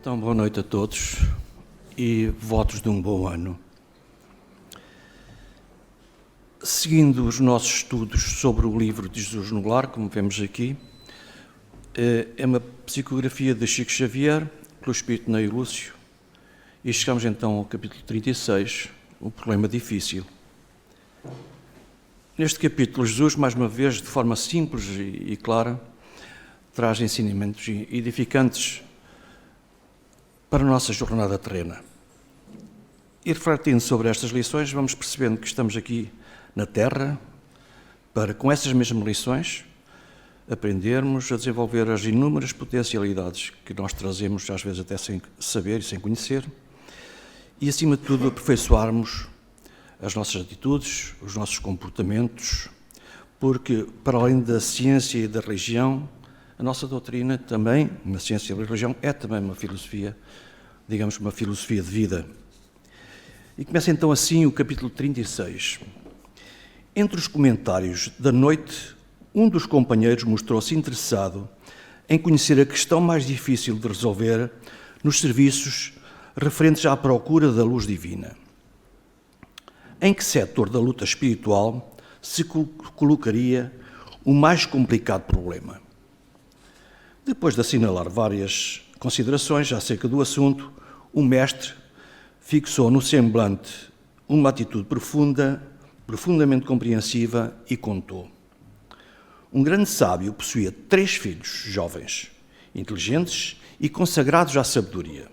Então, boa noite a todos e votos de um bom ano. Seguindo os nossos estudos sobre o livro de Jesus no Lar, como vemos aqui, é uma psicografia de Chico Xavier, pelo Espírito Ney Lúcio, e chegamos então ao capítulo 36, o problema difícil. Neste capítulo, Jesus, mais uma vez, de forma simples e clara, traz ensinamentos edificantes para a nossa jornada terrena. E refletindo sobre estas lições, vamos percebendo que estamos aqui na Terra para, com essas mesmas lições, aprendermos a desenvolver as inúmeras potencialidades que nós trazemos, às vezes até sem saber e sem conhecer, e, acima de tudo, aperfeiçoarmos as nossas atitudes, os nossos comportamentos, porque, para além da ciência e da religião, a nossa doutrina também, uma ciência e religião, é também uma filosofia, digamos, uma filosofia de vida. E começa então assim o capítulo 36. Entre os comentários da noite, um dos companheiros mostrou-se interessado em conhecer a questão mais difícil de resolver nos serviços referentes à procura da luz divina. Em que setor da luta espiritual se colocaria o mais complicado problema? Depois de assinalar várias considerações acerca do assunto, o mestre fixou no semblante uma atitude profundamente compreensiva e contou. Um grande sábio possuía 3 filhos jovens, inteligentes e consagrados à sabedoria.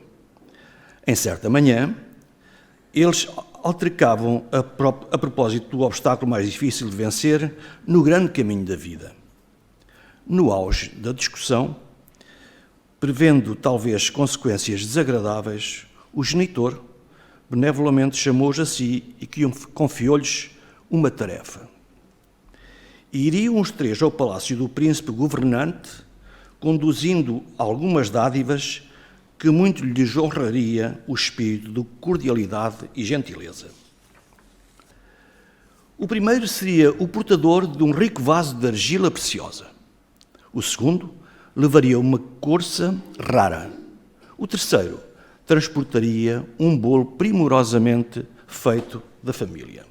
Em certa manhã, eles altercavam a propósito do obstáculo mais difícil de vencer no grande caminho da vida. No auge da discussão, prevendo talvez consequências desagradáveis, o genitor benevolamente chamou-os a si e confiou-lhes uma tarefa. E iriam os 3 ao palácio do príncipe governante, conduzindo algumas dádivas que muito lhes honraria o espírito de cordialidade e gentileza. O primeiro seria o portador de um rico vaso de argila preciosa. O segundo levaria uma corça rara. O terceiro transportaria um bolo primorosamente feito da família.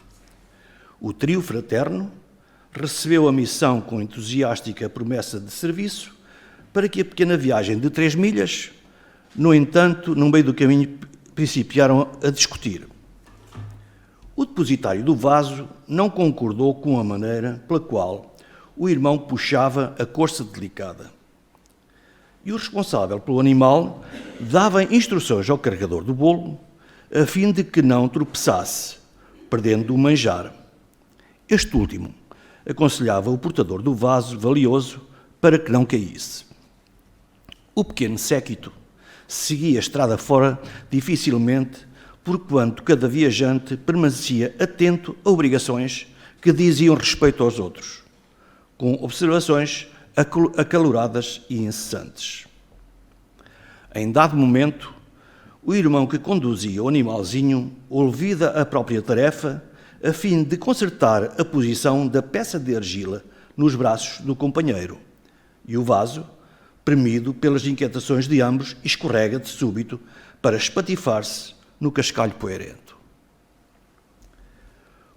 O trio fraterno recebeu a missão com entusiástica promessa de serviço para que a pequena viagem de 3 milhas, no entanto, no meio do caminho, principiaram a discutir. O depositário do vaso não concordou com a maneira pela qual o irmão puxava a corça delicada. E o responsável pelo animal dava instruções ao carregador do bolo a fim de que não tropeçasse, perdendo o manjar. Este último aconselhava o portador do vaso valioso para que não caísse. O pequeno séquito seguia a estrada fora dificilmente, porquanto cada viajante permanecia atento a obrigações que diziam respeito aos outros, com observações acaloradas e incessantes. Em dado momento, o irmão que conduzia o animalzinho olvida a própria tarefa a fim de consertar a posição da peça de argila nos braços do companheiro, e o vaso, premido pelas inquietações de ambos, escorrega de súbito para espatifar-se no cascalho poeirento.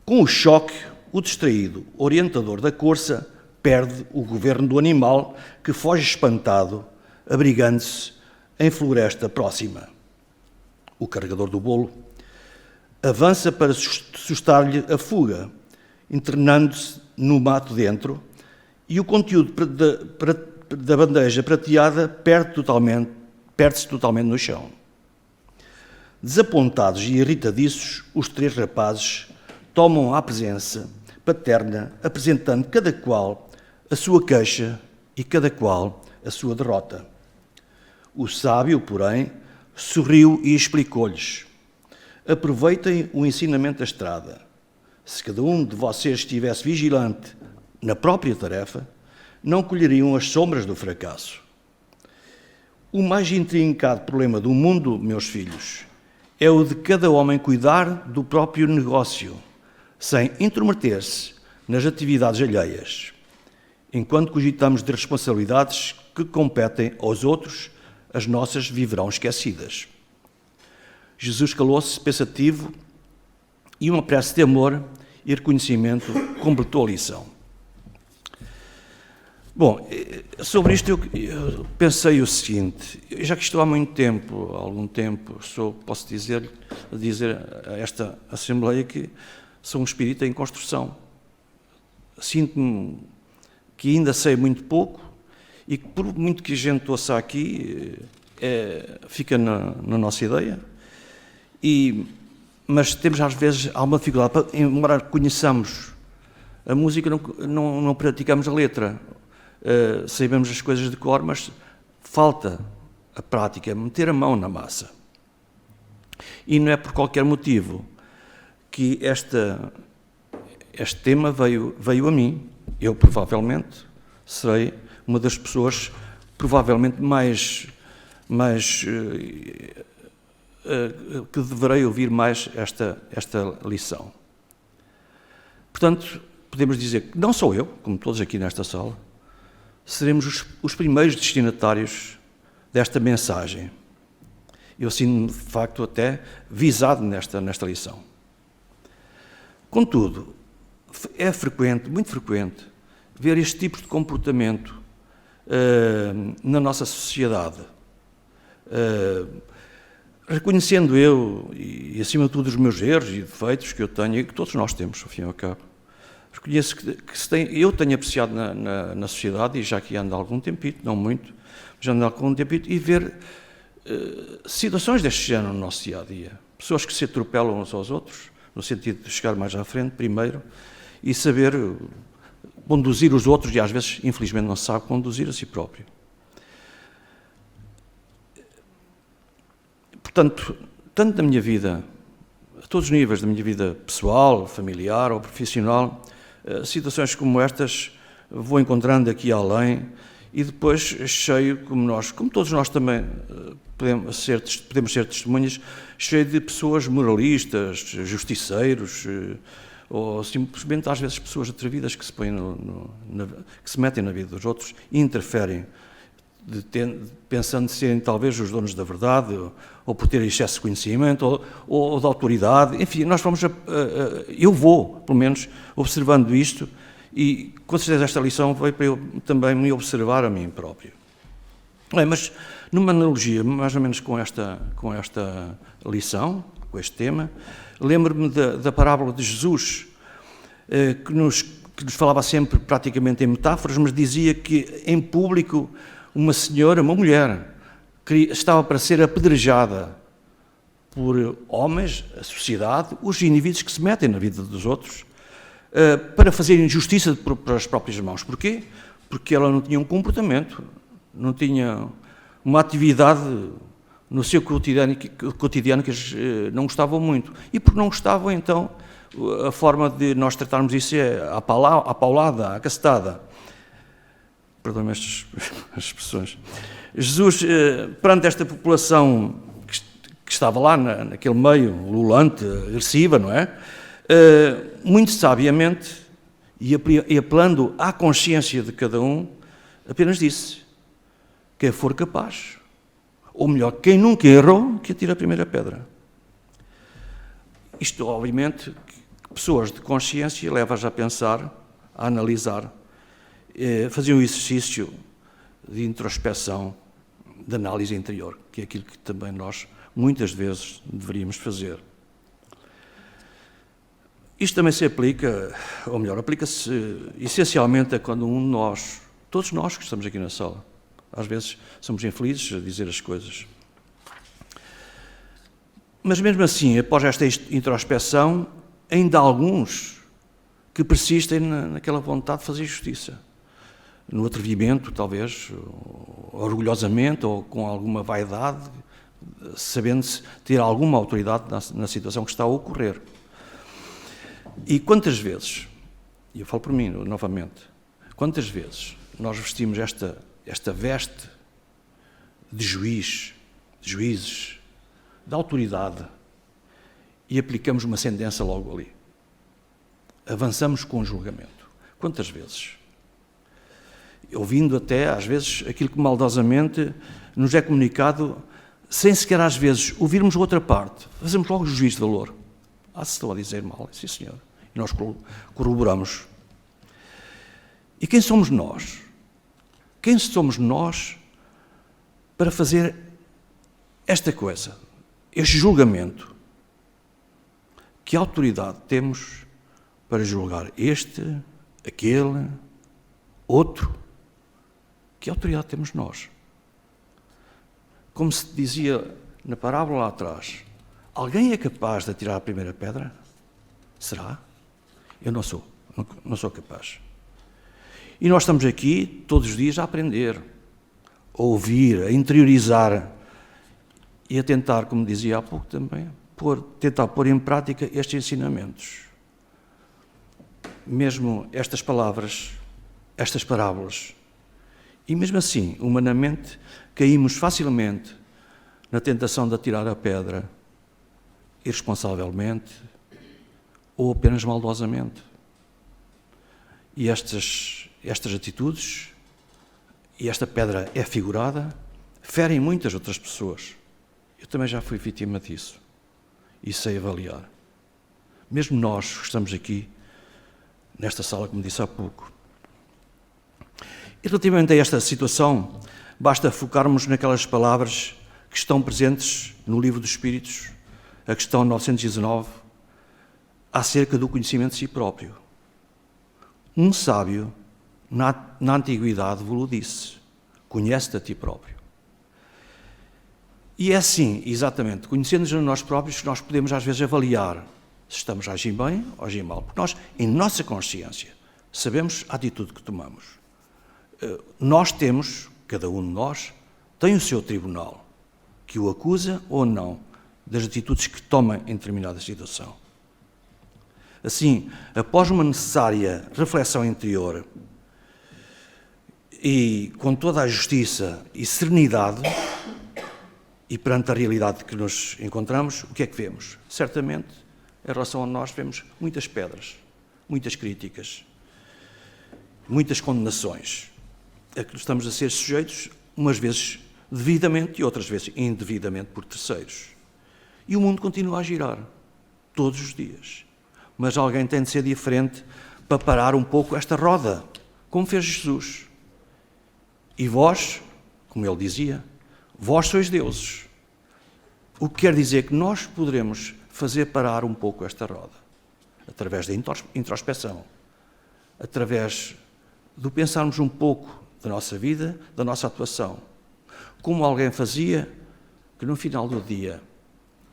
Com o choque, o distraído orientador da corça perde o governo do animal, que foge espantado, abrigando-se em floresta próxima. O carregador do bolo avança para sustar-lhe a fuga, internando-se no mato dentro, e o conteúdo da bandeja prateada perde-se totalmente no chão. Desapontados e irritadiços, os 3 rapazes tomam a presença paterna, apresentando cada qual a sua queixa e cada qual a sua derrota. O sábio, porém, sorriu e explicou-lhes: aproveitem o ensinamento da estrada. Se cada um de vocês estivesse vigilante na própria tarefa, não colheriam as sombras do fracasso. O mais intrincado problema do mundo, meus filhos, é o de cada homem cuidar do próprio negócio, sem intrometer-se nas atividades alheias. Enquanto cogitamos de responsabilidades que competem aos outros, as nossas viverão esquecidas. Jesus calou-se pensativo e uma prece de amor e reconhecimento completou a lição. Bom, sobre isto eu pensei o seguinte, já que estou há muito tempo, há algum tempo, posso dizer a esta Assembleia que sou um espírita em construção. Sinto-me que ainda sei muito pouco e que por muito que a gente ouça aqui, fica na nossa ideia, mas temos às vezes alguma dificuldade, embora conheçamos a música, não praticamos a letra. Sabemos as coisas de cor, mas falta a prática, meter a mão na massa. E não é por qualquer motivo que este tema veio a mim. Eu provavelmente serei uma das pessoas provavelmente mais que deverei ouvir mais esta lição. Portanto, podemos dizer que não sou eu, como todos aqui nesta sala, seremos os primeiros destinatários desta mensagem. Eu sinto-me, de facto, até visado nesta lição. Contudo, é frequente, muito frequente, ver este tipo de comportamento na nossa sociedade. Reconhecendo eu, e acima de tudo os meus erros e defeitos que eu tenho, e que todos nós temos, ao fim e ao cabo, reconheço que eu tenho apreciado na sociedade, e já aqui ando há algum tempito, não muito, mas ando há algum tempito, e ver situações deste género no nosso dia-a-dia. Pessoas que se atropelam uns aos outros, no sentido de chegar mais à frente, primeiro, e saber conduzir os outros, e às vezes, infelizmente, não se sabe conduzir a si próprio. Portanto, tanto na minha vida, a todos os níveis da minha vida pessoal, familiar ou profissional, situações como estas vou encontrando aqui além e depois cheio, como todos nós também podemos ser testemunhas, cheio de pessoas moralistas, justiceiros, ou simplesmente às vezes pessoas atrevidas que se põem que se metem na vida dos outros e interferem, pensando serem talvez os donos da verdade, ou por ter excesso de conhecimento, ou de autoridade. Enfim, eu vou, pelo menos, observando isto, e com certeza esta lição veio para eu também me observar a mim próprio. Mas numa analogia, mais ou menos com esta lição, com este tema, lembro-me da parábola de Jesus, que nos falava sempre praticamente em metáforas, mas dizia que em público uma mulher, que estava para ser apedrejada por homens, a sociedade, os indivíduos que se metem na vida dos outros, para fazerem justiça para as próprias mãos. Porquê? Porque ela não tinha um comportamento, não tinha uma atividade no seu cotidiano que eles não gostavam muito. E porque não gostavam, então, a forma de nós tratarmos isso é à paulada, à cacetada. Perdoem-me estas expressões. Jesus, perante esta população que estava lá naquele meio lulante, agressiva, não é? Muito sabiamente, e apelando à consciência de cada um, apenas disse: quem for capaz, ou melhor, quem nunca errou, que atire a primeira pedra. Isto, obviamente, que pessoas de consciência leva-as a pensar, a analisar, fazer um exercício de introspeção, de análise interior, que é aquilo que também nós, muitas vezes, deveríamos fazer. Isto também se aplica, ou melhor, aplica-se essencialmente a quando um de nós, todos nós que estamos aqui na sala, às vezes somos infelizes a dizer as coisas. Mas mesmo assim, após esta introspeção, ainda há alguns que persistem naquela vontade de fazer justiça. No atrevimento, talvez, orgulhosamente ou com alguma vaidade, sabendo-se ter alguma autoridade na situação que está a ocorrer. E quantas vezes, e eu falo por mim novamente, quantas vezes nós vestimos esta veste de juízes, de autoridade, e aplicamos uma sentença logo ali. Avançamos com o julgamento. Quantas vezes? ouvindo até, às vezes, aquilo que maldosamente nos é comunicado, sem sequer, às vezes, ouvirmos outra parte. Fazemos logo o juízo de valor. Se estou a dizer mal, sim, senhor. E nós corroboramos. E quem somos nós? Quem somos nós para fazer esta coisa, este julgamento? Que autoridade temos para julgar este, aquele, outro? Que autoridade temos nós? Como se dizia na parábola lá atrás, alguém é capaz de atirar a primeira pedra? Será? Eu não sou capaz. E nós estamos aqui todos os dias a aprender, a ouvir, a interiorizar e a tentar, como dizia há pouco também, tentar pôr em prática estes ensinamentos. Mesmo estas palavras, estas parábolas. E mesmo assim, humanamente, caímos facilmente na tentação de atirar a pedra irresponsavelmente ou apenas maldosamente. E estas atitudes, e esta pedra é figurada, ferem muitas outras pessoas. Eu também já fui vítima disso e sei avaliar. Mesmo nós que estamos aqui, nesta sala, como disse há pouco. E relativamente a esta situação, basta focarmos naquelas palavras que estão presentes no Livro dos Espíritos, a questão 919, acerca do conhecimento de si próprio. Um sábio, na antiguidade, vos disse, conhece-te a ti próprio. E é assim, exatamente, conhecendo-nos a nós próprios, que nós podemos às vezes avaliar se estamos a agir bem ou a agir mal. Porque nós, em nossa consciência, sabemos a atitude que tomamos. Nós temos, cada um de nós, tem o seu tribunal, que o acusa ou não das atitudes que toma em determinada situação. Assim, após uma necessária reflexão interior e com toda a justiça e serenidade, e perante a realidade que nos encontramos, o que é que vemos? Certamente, em relação a nós, vemos muitas pedras, muitas críticas, muitas condenações, a que estamos a ser sujeitos, umas vezes devidamente e outras vezes indevidamente por terceiros. E o mundo continua a girar, todos os dias. Mas alguém tem de ser diferente para parar um pouco esta roda, como fez Jesus. E vós, como ele dizia, vós sois deuses. O que quer dizer que nós poderemos fazer parar um pouco esta roda, através da introspeção, através do pensarmos um pouco da nossa vida, da nossa atuação. Como alguém fazia, que no final do dia,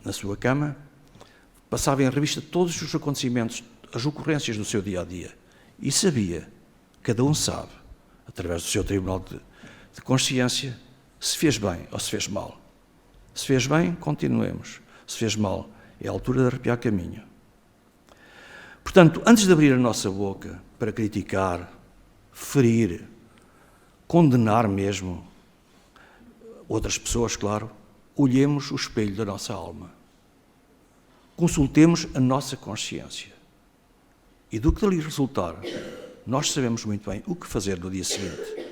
na sua cama, passava em revista todos os acontecimentos, as ocorrências do seu dia-a-dia. E sabia, cada um sabe, através do seu tribunal de consciência, se fez bem ou se fez mal. Se fez bem, continuemos. Se fez mal, é a altura de arrepiar caminho. Portanto, antes de abrir a nossa boca para criticar, ferir, condenar mesmo outras pessoas, claro, olhemos o espelho da nossa alma. Consultemos a nossa consciência. E do que dali resultar, nós sabemos muito bem o que fazer no dia seguinte.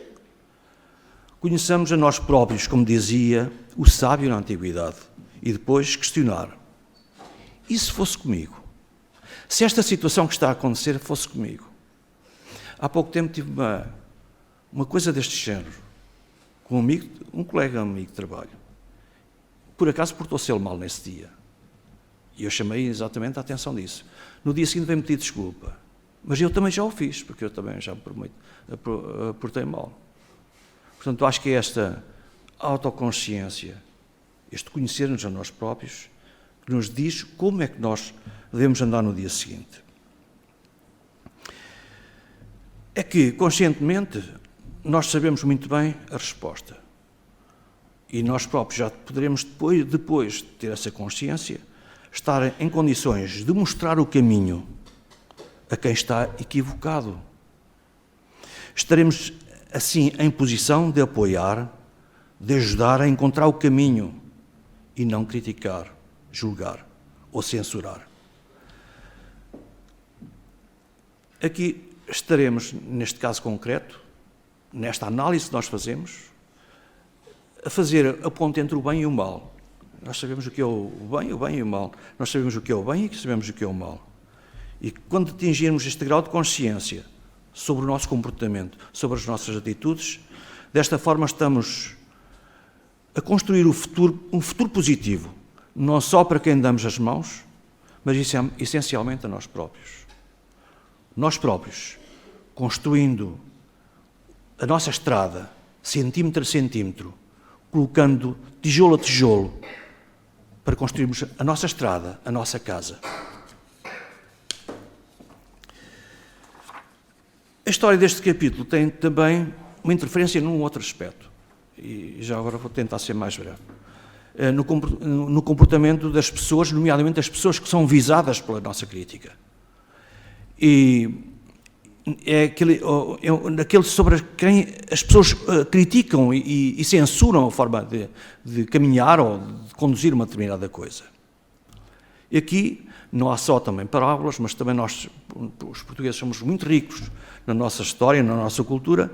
Conheçamos a nós próprios, como dizia o sábio na antiguidade, e depois questionar. E se fosse comigo? Se esta situação que está a acontecer fosse comigo? Há pouco tempo tive uma coisa deste género, com um colega amigo de trabalho. Por acaso portou-se ele mal nesse dia. E eu chamei exatamente a atenção disso. No dia seguinte veio-me pedir desculpa. Mas eu também já o fiz, porque eu também já me portei mal. Portanto, acho que esta autoconsciência, este conhecer-nos a nós próprios, que nos diz como é que nós devemos andar no dia seguinte. É que, conscientemente, nós sabemos muito bem a resposta. E nós próprios já poderemos, depois de ter essa consciência, estar em condições de mostrar o caminho a quem está equivocado. Estaremos, assim, em posição de apoiar, de ajudar a encontrar o caminho e não criticar, julgar ou censurar. Aqui estaremos, neste caso concreto, nesta análise que nós fazemos, a fazer a ponte entre o bem e o mal. Nós sabemos o que é o bem e o mal. Nós sabemos o que é o bem e sabemos o que é o mal. E quando atingirmos este grau de consciência sobre o nosso comportamento, sobre as nossas atitudes, desta forma estamos a construir um futuro positivo, não só para quem damos as mãos, mas essencialmente a nós próprios. Nós próprios, construindo a nossa estrada, centímetro a centímetro, colocando tijolo a tijolo, para construirmos a nossa estrada, a nossa casa. A história deste capítulo tem também uma interferência num outro aspecto, e já agora vou tentar ser mais breve. No comportamento das pessoas, nomeadamente das pessoas que são visadas pela nossa crítica. E é aquele sobre quem as pessoas criticam e censuram a forma de caminhar ou de conduzir uma determinada coisa. E aqui não há só também parábolas, mas também nós, os portugueses, somos muito ricos na nossa história, na nossa cultura.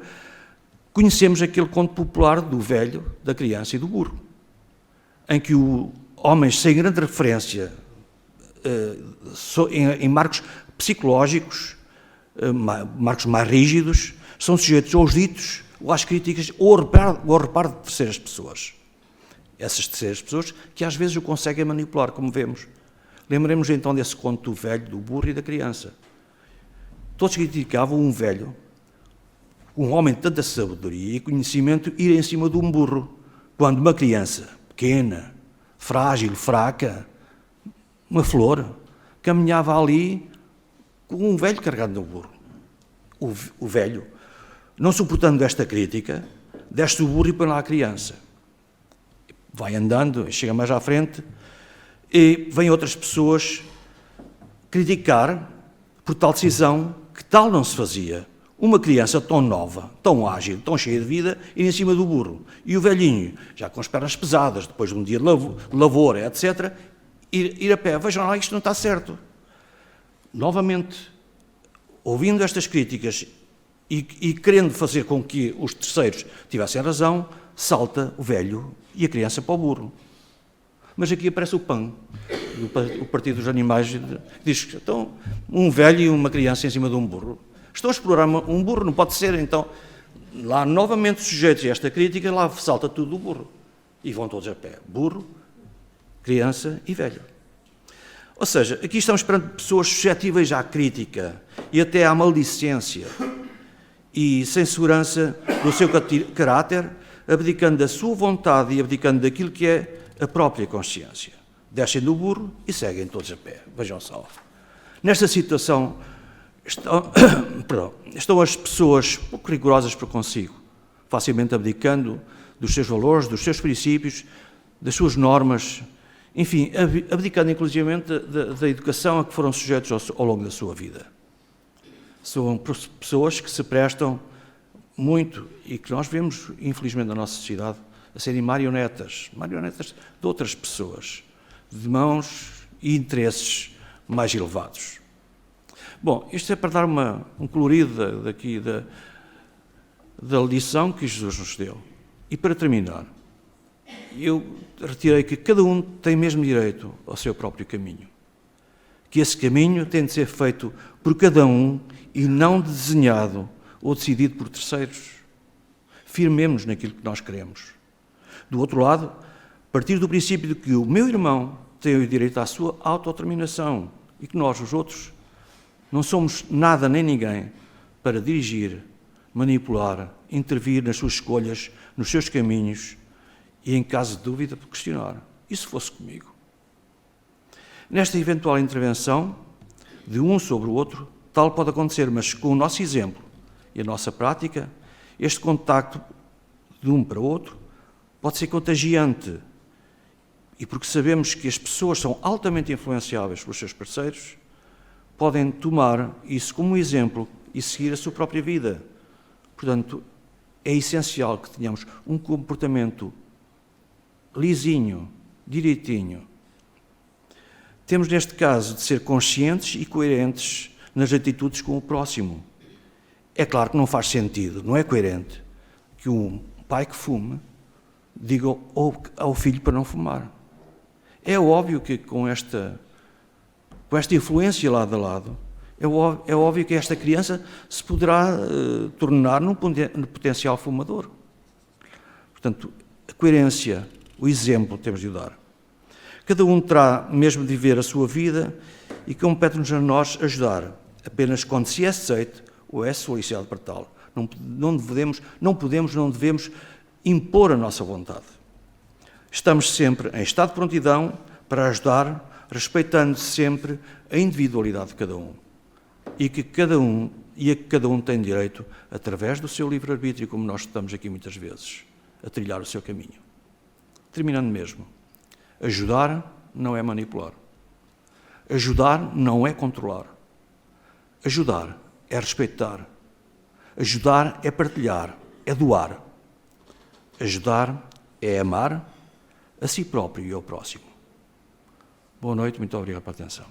Conhecemos aquele conto popular do velho, da criança e do burro, em que homens sem grande referência em marcos psicológicos, marcos mais rígidos, são sujeitos aos ditos, ou às críticas, ou ao reparo de terceiras pessoas. Essas terceiras pessoas que às vezes o conseguem manipular, como vemos. Lembremos então desse conto do velho, do burro e da criança. Todos criticavam um velho, um homem de tanta sabedoria e conhecimento, ir em cima de um burro, quando uma criança pequena, frágil, fraca, uma flor, caminhava ali com um velho carregado no burro. O velho, não suportando esta crítica, desce o burro e põe lá a criança. Vai andando, chega mais à frente, e vêm outras pessoas criticar por tal decisão que tal não se fazia. Uma criança tão nova, tão ágil, tão cheia de vida, ir em cima do burro. E o velhinho, já com as pernas pesadas, depois de um dia de lavoura, etc., ir a pé. Vejam lá, isto não está certo. Novamente, ouvindo estas críticas e querendo fazer com que os terceiros tivessem razão, salta o velho e a criança para o burro. Mas aqui aparece o PAN, o Partido dos Animais, que diz que estão um velho e uma criança em cima de um burro. Estão a explorar um burro, não pode ser, então, lá novamente sujeitos a esta crítica, lá salta tudo do burro. E vão todos a pé. Burro, criança e velho. Ou seja, aqui estamos perante pessoas suscetíveis à crítica e até à maldicência e sem segurança do seu caráter, abdicando da sua vontade e abdicando daquilo que é a própria consciência. Descem do burro e seguem todos a pé. Vejam só. Nesta situação estão as pessoas pouco rigorosas para consigo, facilmente abdicando dos seus valores, dos seus princípios, das suas normas, enfim, abdicando inclusivamente da educação a que foram sujeitos ao longo da sua vida. São pessoas que se prestam muito e que nós vemos, infelizmente, na nossa sociedade, a serem marionetas de outras pessoas, de mãos e interesses mais elevados. Bom, isto é para dar um colorido da lição que Jesus nos deu. E para terminar, eu retirei que cada um tem mesmo direito ao seu próprio caminho. Que esse caminho tem de ser feito por cada um e não desenhado ou decidido por terceiros. Firmemos naquilo que nós queremos. Do outro lado, partir do princípio de que o meu irmão tem o direito à sua autodeterminação e que nós, os outros, não somos nada nem ninguém para dirigir, manipular, intervir nas suas escolhas, nos seus caminhos e, em caso de dúvida, questionar. E se fosse comigo? Nesta eventual intervenção de um sobre o outro, tal pode acontecer, mas com o nosso exemplo e a nossa prática, este contacto de um para o outro pode ser contagiante. E porque sabemos que as pessoas são altamente influenciáveis pelos seus parceiros, podem tomar isso como exemplo e seguir a sua própria vida. Portanto, é essencial que tenhamos um comportamento lisinho, direitinho. Temos, neste caso, de ser conscientes e coerentes nas atitudes com o próximo. É claro que não faz sentido, não é coerente, que um pai que fume diga ao filho para não fumar. É óbvio que com esta influência lado a lado, é óbvio que esta criança se poderá tornar num potencial fumador. Portanto, a coerência, o exemplo temos de dar. Cada um terá mesmo de viver a sua vida e compete-nos a nós ajudar, apenas quando se é aceite ou é solicitado para tal. Não devemos impor a nossa vontade. Estamos sempre em estado de prontidão para ajudar, respeitando sempre a individualidade de cada um e a que cada um tem direito, através do seu livre-arbítrio, como nós estamos aqui muitas vezes, a trilhar o seu caminho. Terminando mesmo, ajudar não é manipular. Ajudar não é controlar. Ajudar é respeitar. Ajudar é partilhar, é doar. Ajudar é amar a si próprio e ao próximo. Boa noite, muito obrigado pela atenção.